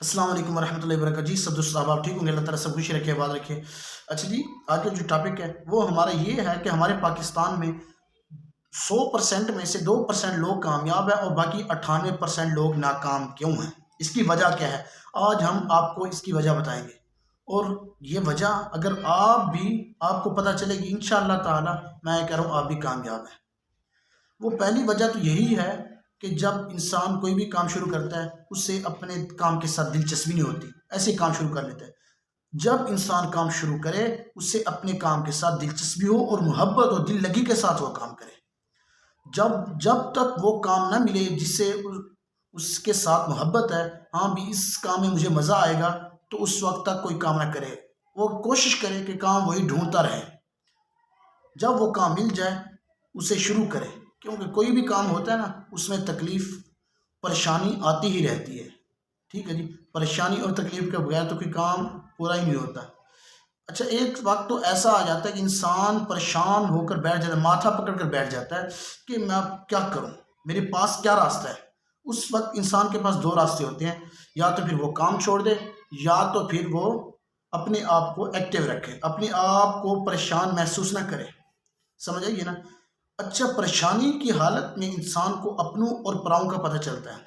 السلام علیکم ورحمۃ اللہ وبرکاتہ. جی سب دوست صاحب آپ ٹھیک ہوں گے؟ اللہ تعالیٰ سب خوشی رکھے، آباد رکھے. اچھا جی، آج کا جو ٹاپک ہے وہ ہمارا یہ ہے کہ ہمارے پاکستان میں 100% میں سے 2% لوگ کامیاب ہیں اور باقی 98% لوگ ناکام کیوں ہیں؟ اس کی وجہ کیا ہے؟ آج ہم آپ کو اس کی وجہ بتائیں گے. اور یہ وجہ اگر آپ کو پتہ چلے گی انشاءاللہ تعالی، میں کہہ رہا ہوں آپ بھی کامیاب ہیں. وہ پہلی وجہ تو یہی ہے کہ جب انسان کوئی بھی کام شروع کرتا ہے اس سے اپنے کام کے ساتھ دلچسپی نہیں ہوتی، ایسے کام شروع کر لیتا ہے. جب انسان کام شروع کرے اس سے اپنے کام کے ساتھ دلچسپی ہو اور محبت اور دل لگی کے ساتھ وہ کام کرے. جب تک وہ کام نہ ملے جس سے اس کے ساتھ محبت ہے، ہاں بھی اس کام میں مجھے مزہ آئے گا، تو اس وقت تک کوئی کام نہ کرے. وہ کوشش کرے کہ کام وہی ڈھونڈتا رہے. جب وہ کام مل جائے اسے شروع کرے، کیونکہ کوئی بھی کام ہوتا ہے نا اس میں تکلیف پریشانی آتی ہی رہتی ہے. ٹھیک ہے جی، پریشانی اور تکلیف کے بغیر تو کوئی کام پورا ہی نہیں ہوتا. اچھا، ایک وقت تو ایسا آ جاتا ہے کہ انسان پریشان ہو کر بیٹھ جاتا ہے، ماتھا پکڑ کر بیٹھ جاتا ہے کہ میں اب کیا کروں، میرے پاس کیا راستہ ہے. اس وقت انسان کے پاس دو راستے ہوتے ہیں، یا تو پھر وہ کام چھوڑ دے، یا تو پھر وہ اپنے آپ کو ایکٹیو رکھے، اپنے آپ کو پریشان محسوس نہ کرے. سمجھ آئیے نا؟ اچھا، پریشانی کی حالت میں انسان کو اپنوں اور پراؤں کا پتہ چلتا ہے.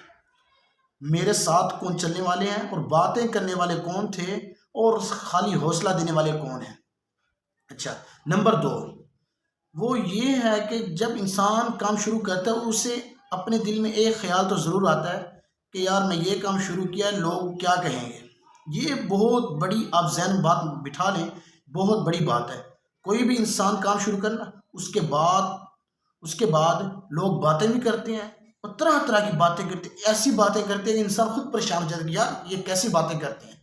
میرے ساتھ کون چلنے والے ہیں اور باتیں کرنے والے کون تھے اور خالی حوصلہ دینے والے کون ہیں. اچھا، نمبر 2 وہ یہ ہے کہ جب انسان کام شروع کرتا ہے اسے اپنے دل میں ایک خیال تو ضرور آتا ہے کہ یار میں یہ کام شروع کیا ہے، لوگ کیا کہیں گے. یہ بہت بڑی، آپ ذہن بات بٹھا لیں، بہت بڑی بات ہے. کوئی بھی انسان کام شروع کرنا اس کے بعد لوگ باتیں بھی کرتے ہیں اور طرح طرح کی باتیں کرتے ہیں. ایسی باتیں کرتے ہیں کہ انسان خود پریشان ہو جاتا ہے کہ یار یہ کیسی باتیں کرتے ہیں.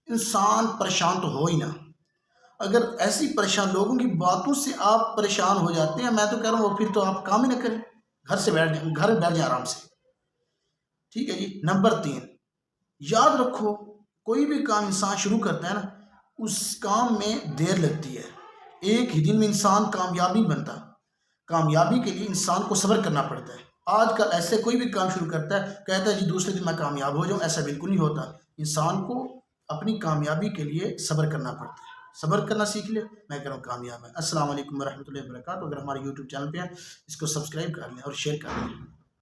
انسان پریشان تو ہو ہی نہ. اگر ایسی پریشان لوگوں کی باتوں سے آپ پریشان ہو جاتے ہیں، میں تو کہہ رہا ہوں وہ پھر تو آپ کام ہی نہ کریں، گھر بیٹھ جائیں آرام سے. ٹھیک ہے جی. نمبر 3 یاد رکھو، کوئی بھی کام انسان شروع کرتا ہے نا اس کام میں دیر لگتی ہے. ایک ہی دن میں انسان کامیاب نہیں بنتا. کامیابی کے لیے انسان کو صبر کرنا پڑتا ہے. آج کل ایسے کوئی بھی کام شروع کرتا ہے کہتا ہے جی دوسرے دن میں کامیاب ہو جاؤں، ایسا بالکل نہیں ہوتا. انسان کو اپنی کامیابی کے لیے صبر کرنا پڑتا ہے. صبر کرنا سیکھ لے، میں کہہ رہا ہوں کامیاب ہے. السلام علیکم ورحمۃ اللہ وبرکاتہ. اگر ہمارے یوٹیوب چینل پہ ہیں اس کو سبسکرائب کر لیں اور شیئر کر لیں.